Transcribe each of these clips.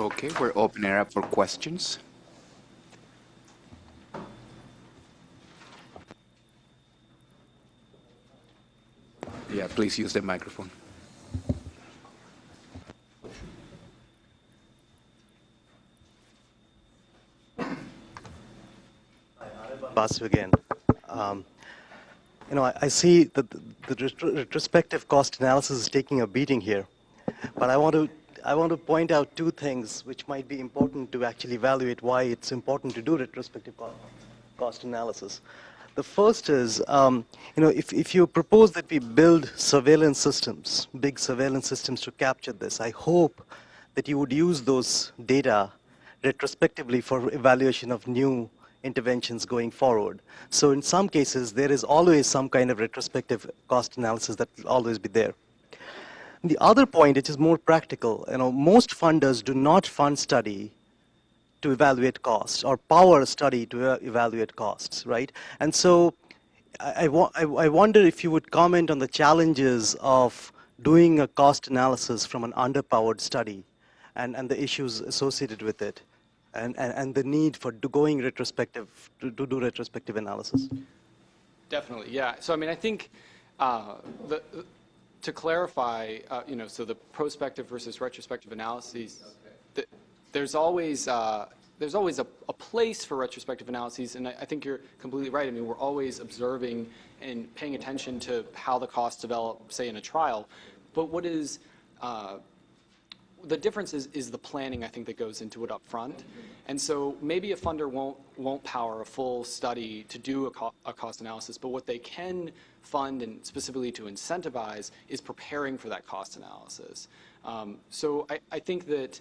Okay, we're opening it up for questions. Yeah, please use the microphone. Basu again. I see that the retrospective cost analysis is taking a beating here, but I want to point out two things which might be important to actually evaluate why it's important to do retrospective cost analysis. The first is, if you propose that we build surveillance systems, big surveillance systems to capture this, I hope that you would use those data retrospectively for evaluation of new interventions going forward. So in some cases, there is always some kind of retrospective cost analysis that will always be there. The other point, which is more practical, most funders do not fund study to evaluate costs or power a study to evaluate costs, right? And so I wonder if you would comment on the challenges of doing a cost analysis from an underpowered study and the issues associated with it and the need for going retrospective, to do retrospective analysis. Definitely, yeah. So I mean, I think to clarify, so the prospective versus retrospective analyses, there's always a place for retrospective analyses, and I think you're completely right. I mean, we're always observing and paying attention to how the costs develop, say, in a trial. But what is the difference is the planning, I think, that goes into it up front. And so maybe a funder won't power a full study to do a cost analysis, but what they can fund and specifically to incentivize is preparing for that cost analysis. So I think that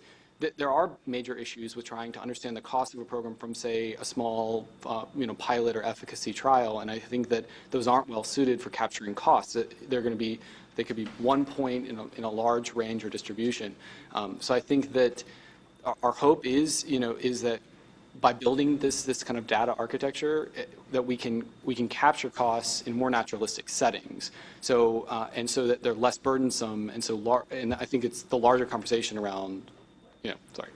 there are major issues with trying to understand the cost of a program from, say, a small pilot or efficacy trial, and I think that those aren't well suited for capturing costs. They could be 1 point in a large range or distribution. So I think that our hope is that by building this kind of data architecture, that we can capture costs in more naturalistic settings. So so that they're less burdensome, and I think it's the larger conversation around. Sorry.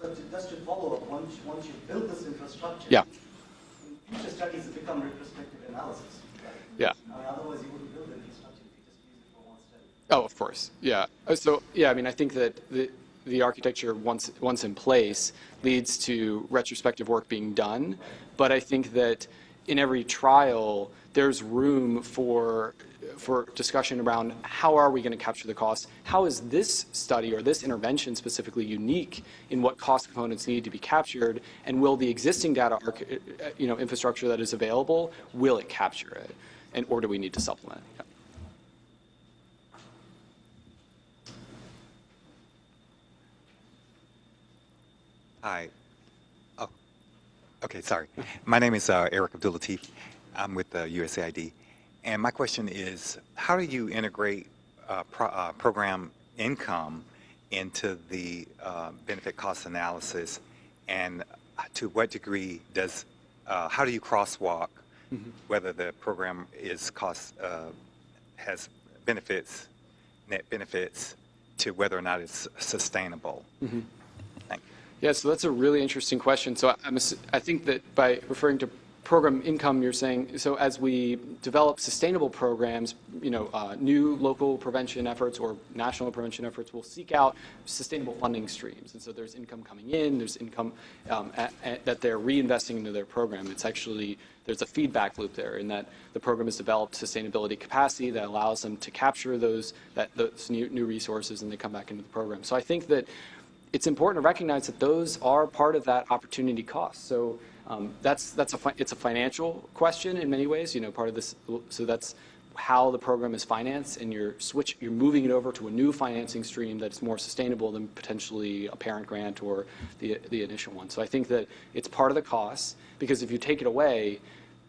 But just to follow up, once you build this infrastructure, yeah. Future studies become retrospective analysis, right? Yeah. I mean, otherwise you wouldn't build an infrastructure if you just use it for one study. Oh, of course. Yeah. So yeah, I mean, I think that the architecture once in place leads to retrospective work being done, but I think that in every trial there's room for discussion around how are we going to capture the costs? How is this study or this intervention specifically unique in what cost components need to be captured? And will the existing data infrastructure that is available, will it capture it? Or do we need to supplement? Yeah. Hi. Oh, okay, sorry. My name is Eric Abdul-Latif. I'm with USAID. And my question is, how do you integrate program income into the benefit cost analysis? And to what degree how do you crosswalk whether the program has benefits, net benefits, to whether or not it's sustainable? Mm-hmm. Thank you. Yeah, so that's a really interesting question. So I think that by referring to program income, you're saying, so as we develop sustainable programs, new local prevention efforts or national prevention efforts will seek out sustainable funding streams. And so there's income coming in, there's income that they're reinvesting into their program. It's actually, there's a feedback loop there in that the program has developed sustainability capacity that allows them to capture those new resources and they come back into the program. So I think that it's important to recognize that those are part of that opportunity cost. So it's a financial question in many ways. Part of this. So that's how the program is financed, and you're moving it over to a new financing stream that's more sustainable than potentially a parent grant or the initial one. So I think that it's part of the cost, because if you take it away,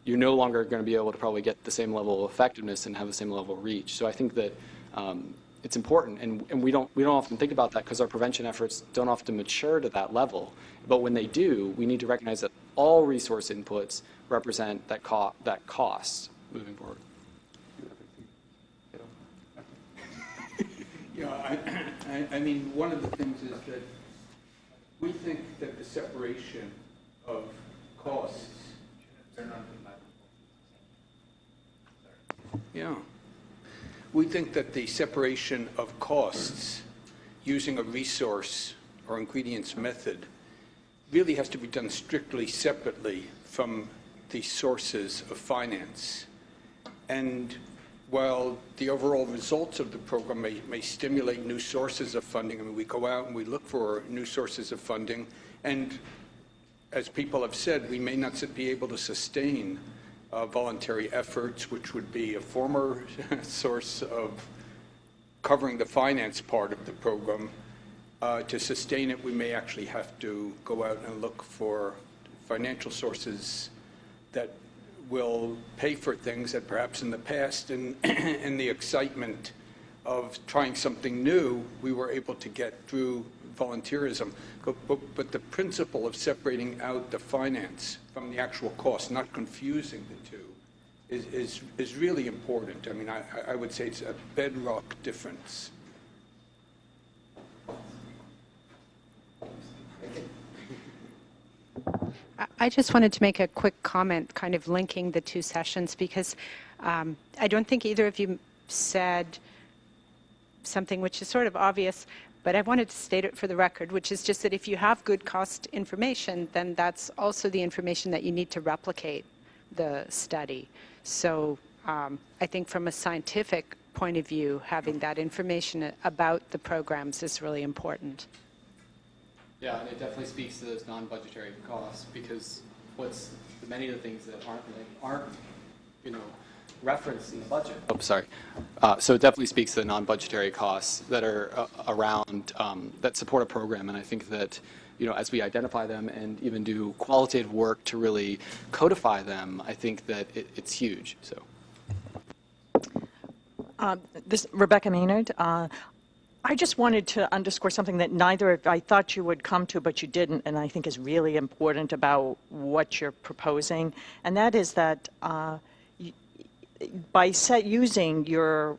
you're no longer going to be able to probably get the same level of effectiveness and have the same level of reach. So I think that it's important, and we don't often think about that because our prevention efforts don't often mature to that level. But when they do, we need to recognize that all resource inputs represent that cost moving forward. I mean, one of the things is that We think that the separation of costs. Yeah. We think that the separation of costs using a resource or ingredients method really has to be done strictly separately from the sources of finance. And while the overall results of the program may stimulate new sources of funding, I mean, we go out and we look for new sources of funding, and as people have said, we may not be able to sustain voluntary efforts, which would be a former source of covering the finance part of the program. To sustain it, we may actually have to go out and look for financial sources that will pay for things that perhaps in the past, in the excitement of trying something new, we were able to get through volunteerism. But the principle of separating out the finance from the actual cost, not confusing the two, is really important. I mean, I would say it's a bedrock difference. I just wanted to make a quick comment, kind of linking the two sessions, because I don't think either of you said something which is sort of obvious, but I wanted to state it for the record, which is just that if you have good cost information, then that's also the information that you need to replicate the study. So I think from a scientific point of view, having that information about the programs is really important. Yeah, and it definitely speaks to those non-budgetary costs, because many of the things that aren't referenced in the budget. Oh, sorry. So it definitely speaks to the non-budgetary costs that are around that support a program, and I think that as we identify them and even do qualitative work to really codify them, I think that it's huge. So. This Rebecca Maynard. I just wanted to underscore something that neither of I thought you would come to, but you didn't, and I think is really important about what you're proposing, and that is that by using your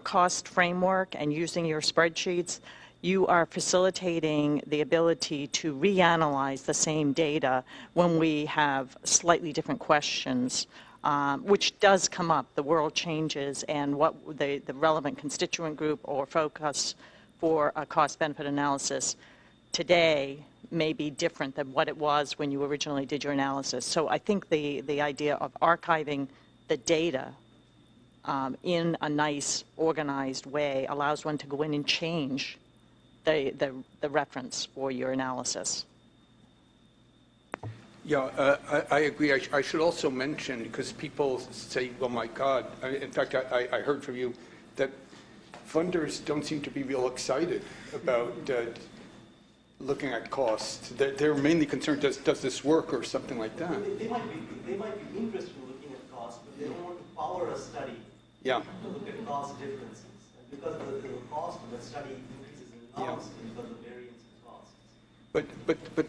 cost framework and using your spreadsheets, you are facilitating the ability to reanalyze the same data when we have slightly different questions, which does come up. The world changes, and what the relevant constituent group or focus for a cost-benefit analysis today may be different than what it was when you originally did your analysis. So I think the idea of archiving the data in a nice, organized way allows one to go in and change the reference for your analysis. Yeah, I agree. I should also mention, because people say, well, my God, in fact, I heard from you that funders don't seem to be real excited about looking at costs. They're mainly concerned, does this work or something like that? They might be interested in looking at costs, but they don't want to power a study to look at cost differences. And because the cost of the study increases enormously because of variance in costs. But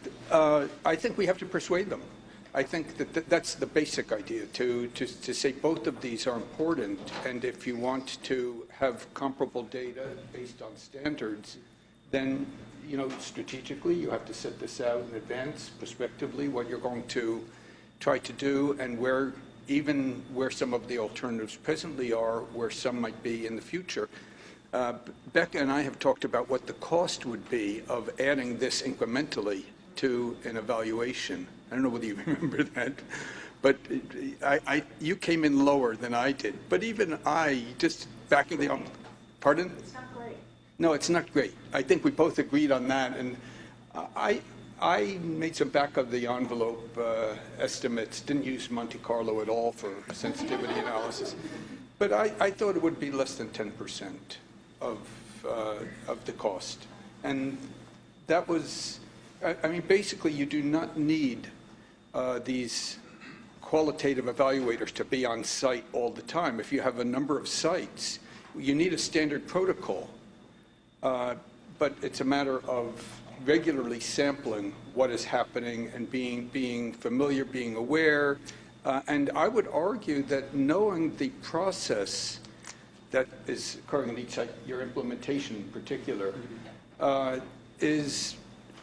I think we have to persuade them. I think that's the basic idea, to say both of these are important, and if you want to have comparable data based on standards, then strategically you have to set this out in advance, prospectively, what you're going to try to do, and where some of the alternatives presently are, where some might be in the future. Becca and I have talked about what the cost would be of adding this incrementally to an evaluation. I don't know whether you remember that, but you came in lower than I did. But even I, just back in the pardon? It's not great. No, it's not great. I think we both agreed on that, and I made some back of the envelope estimates. Didn't use Monte Carlo at all for sensitivity analysis, but I thought it would be less than 10% of the cost, and that was. I mean, basically, you do not need these qualitative evaluators to be on site all the time. If you have a number of sites, you need a standard protocol, but it's a matter of regularly sampling what is happening and being familiar, being aware, and I would argue that knowing the process that is occurring in each site, your implementation in particular, is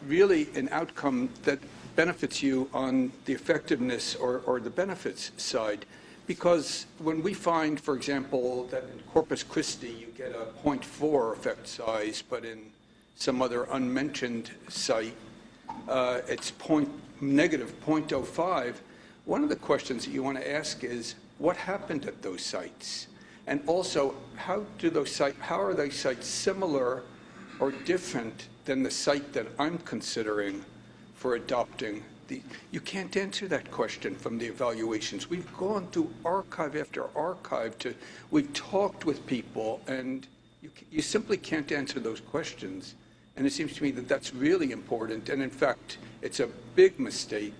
really an outcome that benefits you on the effectiveness or the benefits side. Because when we find, for example, that in Corpus Christi you get a 0.4 effect size, but in some other unmentioned site it's negative 0.05, one of the questions that you want to ask is, what happened at those sites? And also, how are those sites similar or different than the site that I'm considering for adopting? You can't answer that question from the evaluations. We've gone through archive after archive we've talked with people, and you simply can't answer those questions. And it seems to me that that's really important. And in fact, it's a big mistake.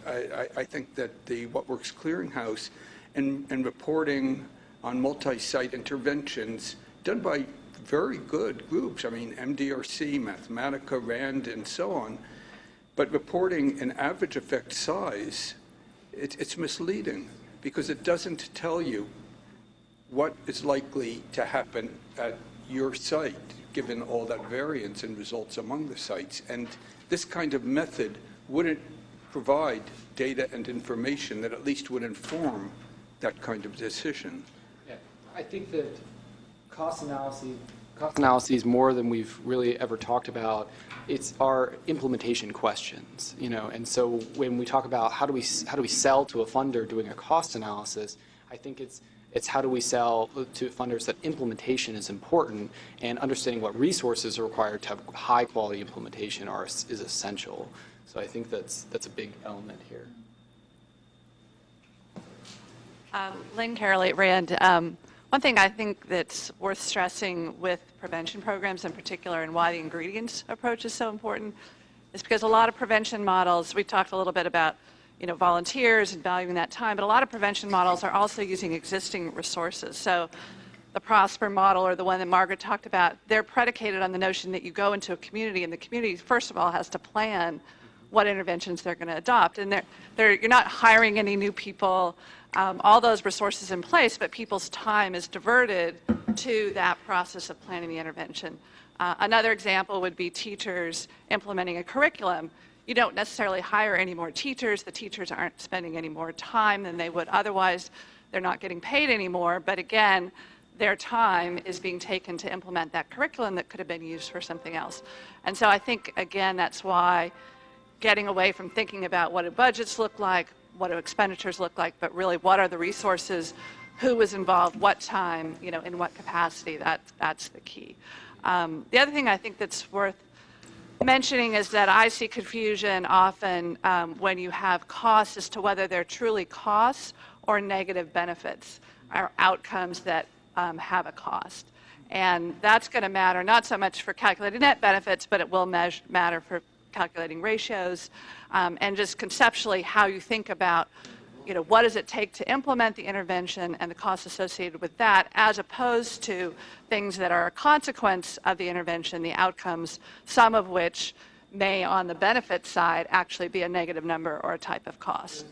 I think that the What Works Clearinghouse and reporting on multi-site interventions done by very good groups, I mean, MDRC, Mathematica, RAND, and so on, but reporting an average effect size, it's misleading because it doesn't tell you what is likely to happen at your site, given all that variance in results among the sites. And this kind of method wouldn't provide data and information that at least would inform that kind of decision. Yeah, I think that cost analyses more than we've really ever talked about, it's our implementation questions, you know. And so when we talk about how do we sell to a funder doing a cost analysis, I think it's how do we sell to funders that implementation is important, and understanding what resources are required to have high quality implementation is essential. So I think that's a big element here. Lynn Carroll at RAND. One thing I think that's worth stressing with prevention programs in particular, and why the ingredients approach is so important, is because a lot of prevention models, we talked a little bit about, you know, volunteers and valuing that time, but a lot of prevention models are also using existing resources. So the Prosper model, or the one that Margaret talked about, they're predicated on the notion that you go into a community, and the community, first of all, has to plan what interventions they're going to adopt. And you're not hiring any new people, all those resources in place, but people's time is diverted to that process of planning the intervention. Another example would be teachers implementing a curriculum. You don't necessarily hire any more teachers. The teachers aren't spending any more time than they would otherwise. They're not getting paid anymore, but again, their time is being taken to implement that curriculum that could have been used for something else. And so I think, again, that's why getting away from thinking about what do budgets look like, what do expenditures look like, but really what are the resources, who was involved, what time, you know, in what capacity, that's the key. The other thing I think that's worth mentioning is that I see confusion often when you have costs as to whether they're truly costs or negative benefits, or outcomes that have a cost. And that's going to matter not so much for calculating net benefits, but it will matter for calculating ratios, and just conceptually how you think about, you know, what does it take to implement the intervention and the costs associated with that, as opposed to things that are a consequence of the intervention, the outcomes, some of which may, on the benefit side, actually be a negative number or a type of cost.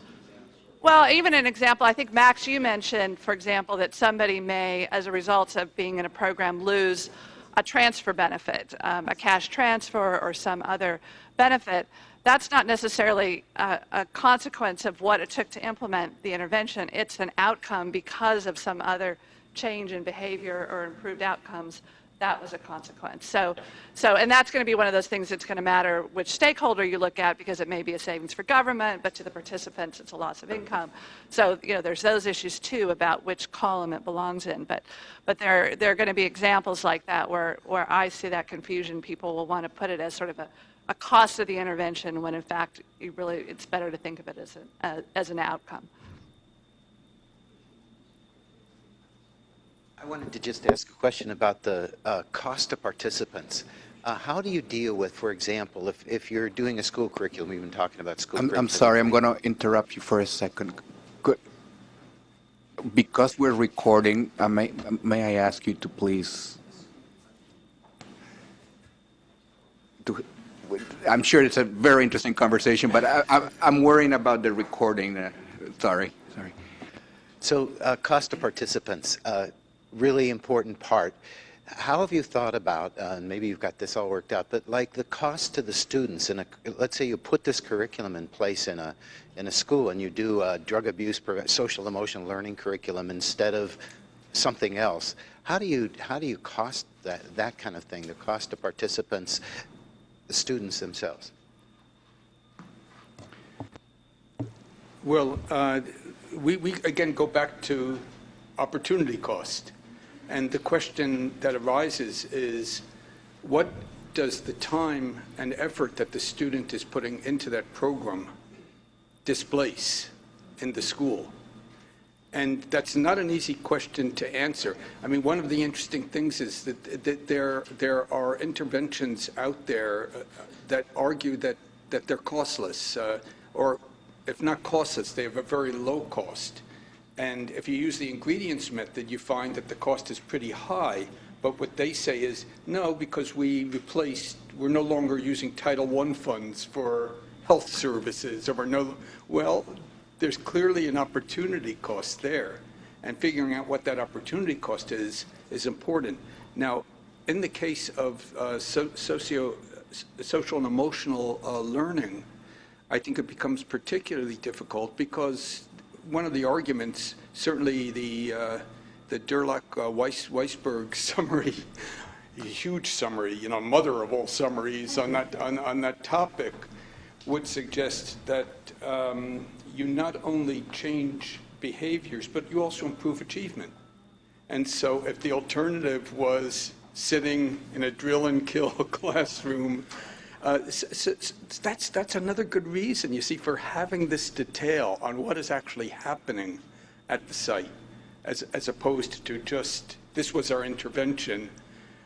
Well, even an example, I think, Max, you mentioned, for example, that somebody may, as a result of being in a program, lose a transfer benefit, a cash transfer or some other benefit. That's not necessarily a consequence of what it took to implement the intervention. It's an outcome because of some other change in behavior or improved outcomes. That was a consequence. So, and that's going to be one of those things that's going to matter which stakeholder you look at, because it may be a savings for government, but to the participants it's a loss of income. So, you know, there's those issues too about which column it belongs in. But there are going to be examples like that where I see that confusion. People will want to put it as sort of a cost of the intervention, when in fact it's better to think of it as an outcome. I wanted to just ask a question about the cost to participants. How do you deal with, for example, if you're doing a school curriculum, we've been talking about school curriculum. I'm sorry, I'm going to interrupt you for a second. Because we're recording, may I ask you to please... I'm sure it's a very interesting conversation, but I'm worrying about the recording. Sorry. So cost to participants, really important part. How have you thought about, and maybe you've got this all worked out, but like the cost to the students, let's say you put this curriculum in place in a school and you do a drug abuse, social emotional learning curriculum instead of something else. How do you cost that kind of thing, the cost to participants, the students themselves? Well, we again go back to opportunity cost. And the question that arises is, what does the time and effort that the student is putting into that program displace in the school? And that's not an easy question to answer. I mean, one of the interesting things is that there are interventions out there that argue that they're costless, or if not costless, they have a very low cost. And if you use the ingredients method, you find that the cost is pretty high. But what they say is, no, because we're no longer using Title I funds for health services, well, there's clearly an opportunity cost there. And figuring out what that opportunity cost is important. Now, in the case of social and emotional learning, I think it becomes particularly difficult because one of the arguments, certainly the Durlach-Weisberg summary, a huge summary, mother of all summaries on that topic, would suggest that you not only change behaviors, but you also improve achievement. And so if the alternative was sitting in a drill and kill classroom, that's another good reason, you see, for having this detail on what is actually happening at the site, as opposed to just, this was our intervention,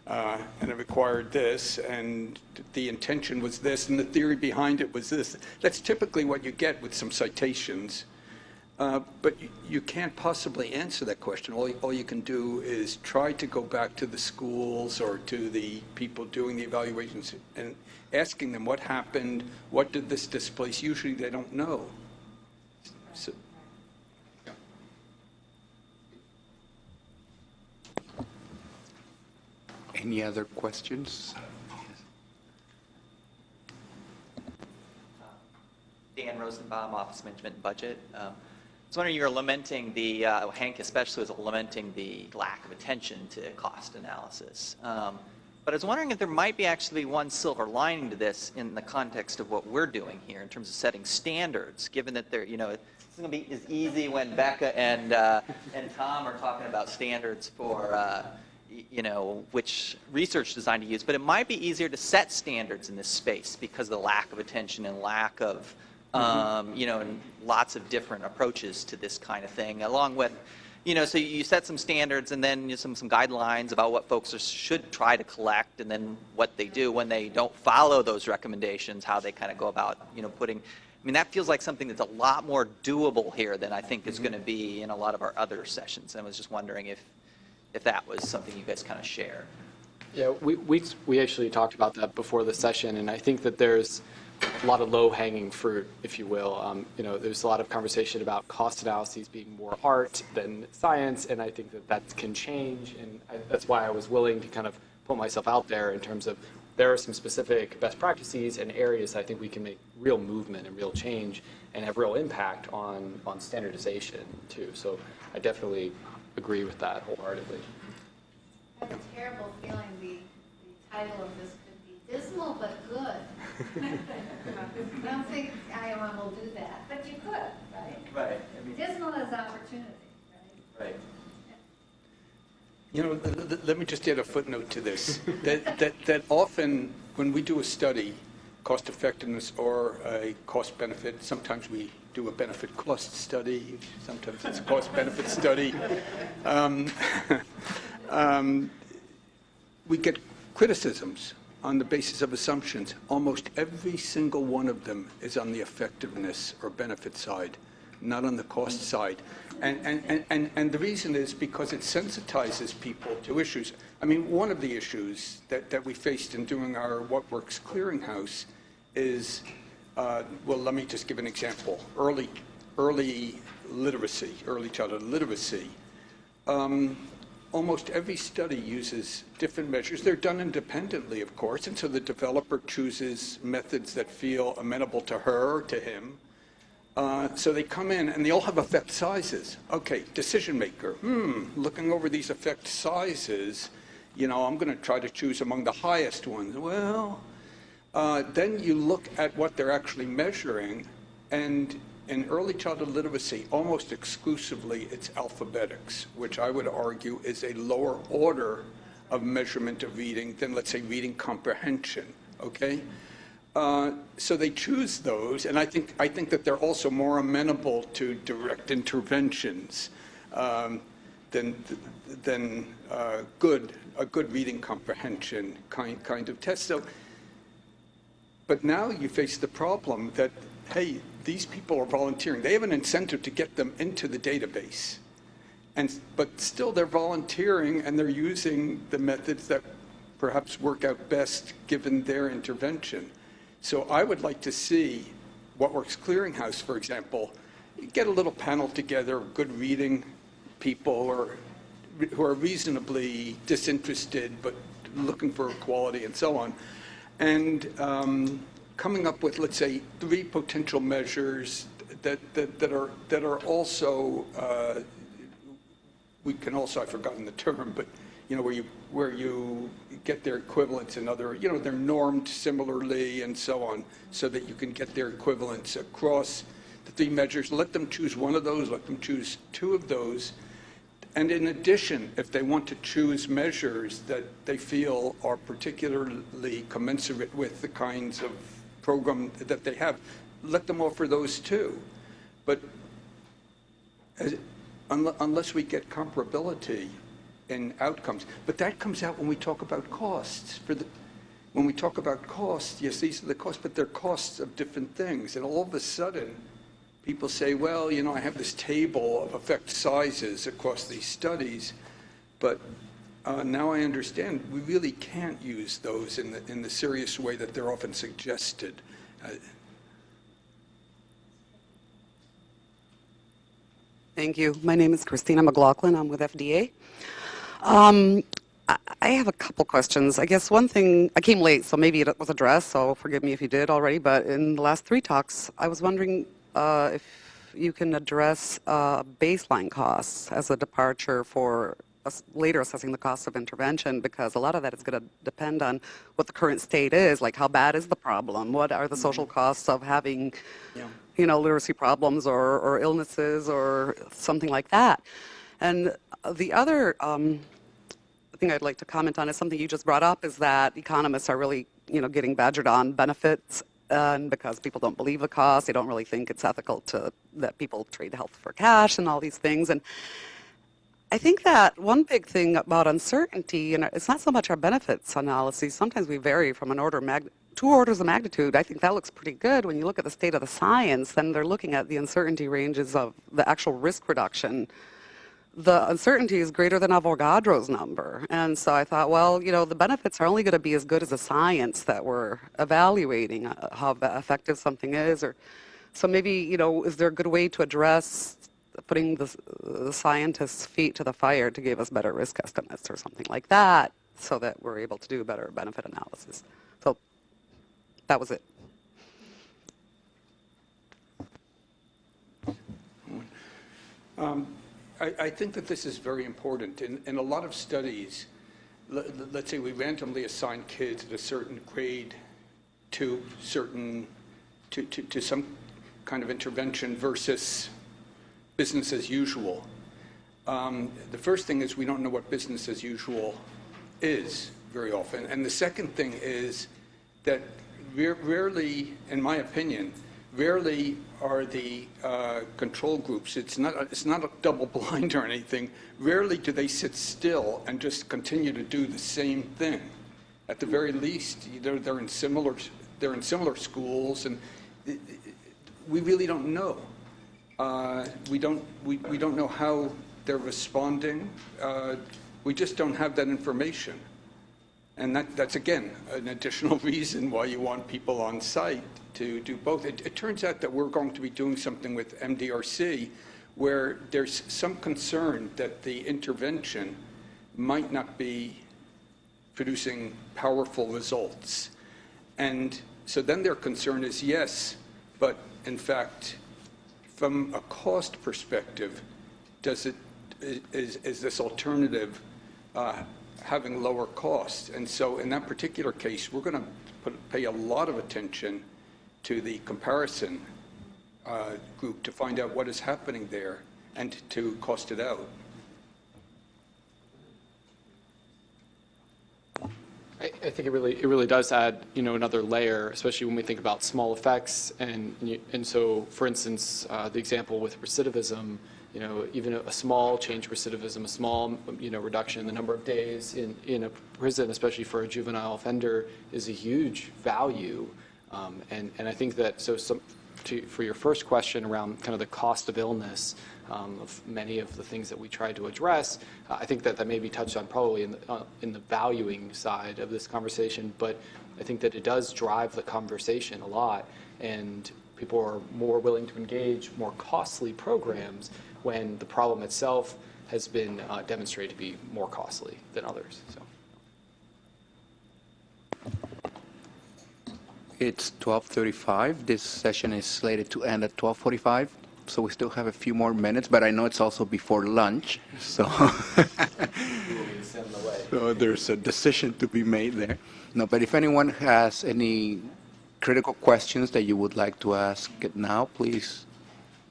and it required this, and the intention was this, and the theory behind it was this. That's typically what you get with some citations. But you can't possibly answer that question. All you can do is try to go back to the schools or to the people doing the evaluations and asking them what happened, what did this displace. Usually they don't know. So, yeah. Any other questions? Dan Rosenbaum, Office Management and Budget. I was wondering, you were lamenting Hank especially was lamenting the lack of attention to cost analysis. But I was wondering if there might be actually one silver lining to this in the context of what we're doing here in terms of setting standards, given that it's going to be as easy when Becca and Tom are talking about standards for which research design to use, but it might be easier to set standards in this space because of the lack of attention and lack of and lots of different approaches to this kind of thing, along with, so you set some standards and then some guidelines about what folks should try to collect, and then what they do when they don't follow those recommendations, how they kind of go about, putting, that feels like something that's a lot more doable here than I think is going to be in a lot of our other sessions. And I was just wondering if that was something you guys kind of share. Yeah, we actually talked about that before the session, and I think that there's a lot of low-hanging fruit, if you will. There's a lot of conversation about cost analyses being more art than science, and I think that can change, and that's why I was willing to kind of put myself out there in terms of there are some specific best practices and areas I think we can make real movement and real change and have real impact on standardization too. So I definitely agree with that wholeheartedly. I have a terrible feeling the title of this could be dismal but good. I don't think IOM will do that, but you could, right? Right. Dismal is opportunity, right? Right. Let me just add a footnote to this. that often when we do a study, cost effectiveness or a cost benefit, sometimes we do a benefit cost study, sometimes it's a cost benefit study. We get criticisms on the basis of assumptions. Almost every single one of them is on the effectiveness or benefit side, not on the cost side. And the reason is because it sensitizes people to issues. One of the issues that we faced in doing our What Works Clearinghouse is, let me just give an example. Early literacy, early childhood literacy. almost every study uses different measures. They're done independently, of course, and so the developer chooses methods that feel amenable to her or to him. So they come in and they all have effect sizes. Okay, decision maker, looking over these effect sizes, I'm going to try to choose among the highest ones. Well, then you look at what they're actually measuring, and in early childhood literacy, almost exclusively it's alphabetics, which I would argue is a lower order of measurement of reading than, let's say, reading comprehension, okay? So they choose those, and I think that they're also more amenable to direct interventions than a good reading comprehension kind of test. So, but now you face the problem that, hey, these people are volunteering. They have an incentive to get them into the database, but still they're volunteering and they're using the methods that perhaps work out best given their intervention. So I would like to see What Works Clearinghouse, for example, get a little panel together of good reading people who are reasonably disinterested but looking for equality and so on, and coming up with, let's say, 3 potential measures that are also we can also, I've forgotten the term, but where you get their equivalents in other, they're normed similarly and so on, so that you can get their equivalents across the 3 measures. Let them choose one of those, let them choose 2 of those. And in addition, if they want to choose measures that they feel are particularly commensurate with the kinds of program that they have, let them offer those too. But unless we get comparability in outcomes, but that comes out when we talk about costs. When we talk about costs, yes, these are the costs, but they're costs of different things. And all of a sudden, people say, well, I have this table of effect sizes across these studies, but now I understand we really can't use those in the serious way that they're often suggested. Thank you. My name is Christina McLaughlin. I'm with FDA. I have a couple questions. I guess one thing, I came late, so maybe it was addressed, so forgive me if you did already, but in the last 3 talks, I was wondering if you can address baseline costs as a departure for later assessing the cost of intervention, because a lot of that is going to depend on what the current state is, like how bad is the problem, what are the social costs of having, literacy problems or illnesses or something like that. And the other thing I'd like to comment on is something you just brought up, is that economists are really, getting badgered on benefits, and because people don't believe the cost, they don't really think it's ethical that people trade health for cash and all these things. And I think that one big thing about uncertainty, and it's not so much our benefits analyses. Sometimes we vary from 2 orders of magnitude. I think that looks pretty good when you look at the state of the science. Then they're looking at the uncertainty ranges of the actual risk reduction. The uncertainty is greater than Avogadro's number. And so I thought, well, the benefits are only going to be as good as the science that we're evaluating, how effective something is. So maybe, is there a good way to address putting the scientists' feet to the fire to give us better risk estimates or something like that, so that we're able to do better benefit analysis? So that was it. I think that this is very important. In a lot of studies, let's say we randomly assign kids at a certain grade to some kind of intervention versus business as usual. The first thing is we don't know what business as usual is very often. And the second thing is that rarely, in my opinion, rarely are the control groups, it's not a double blind or anything, rarely do they sit still and just continue to do the same thing. At the very least, they're in similar schools, and we really don't know. We don't know how they're responding. We just don't have that information. And that's, again, an additional reason why you want people on site to do both. It turns out that we're going to be doing something with MDRC where there's some concern that the intervention might not be producing powerful results. And so then their concern is, yes, but in fact, from a cost perspective, is this alternative having lower costs? And so in that particular case, we're going to pay a lot of attention to the comparison group to find out what is happening there and to cost it out. I think it really does add, another layer, especially when we think about small effects. And so, for instance, the example with recidivism, even a small change in recidivism, a small, reduction in the number of days in a prison, especially for a juvenile offender, is a huge value. And I think that, for your first question around kind of the cost of illness, of many of the things that we try to address, I think that may be touched on probably in the valuing side of this conversation, but I think that it does drive the conversation a lot, and people are more willing to engage more costly programs when the problem itself has been demonstrated to be more costly than others. So. It's 12:35. This session is slated to end at 12:45, so we still have a few more minutes, but I know it's also before lunch, so, so there's a decision to be made there. No, but if anyone has any critical questions that you would like to ask now, please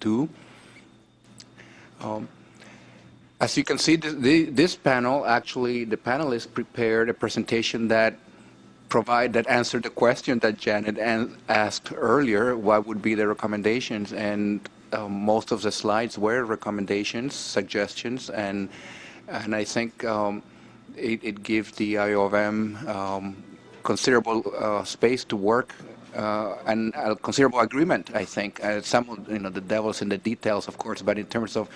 do. As you can see, this panel, actually, the panelists prepared a presentation that answered the question that Janet asked earlier, what would be the recommendations, and most of the slides were recommendations, suggestions, and I think it gives the IOM considerable space to work and a considerable agreement, I think. Some of the devil's in the details, of course, but in terms of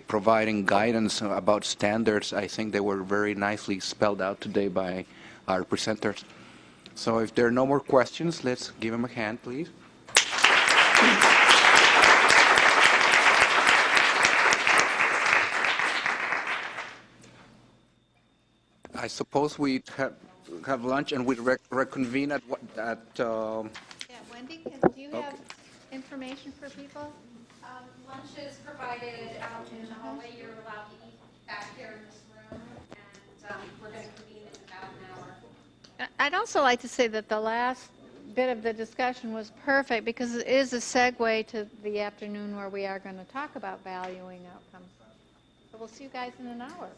providing guidance about standards, I think they were very nicely spelled out today by our presenters. So if there are no more questions, let's give them a hand, please. I suppose we have lunch and we reconvene at what? Yeah, Wendy, do you have information for people? Lunch is provided out in the hallway. You're allowed to eat back here in this room, and we're going to convene in about an hour. I'd also like to say that the last bit of the discussion was perfect because it is a segue to the afternoon where we are going to talk about valuing outcomes. So we'll see you guys in an hour.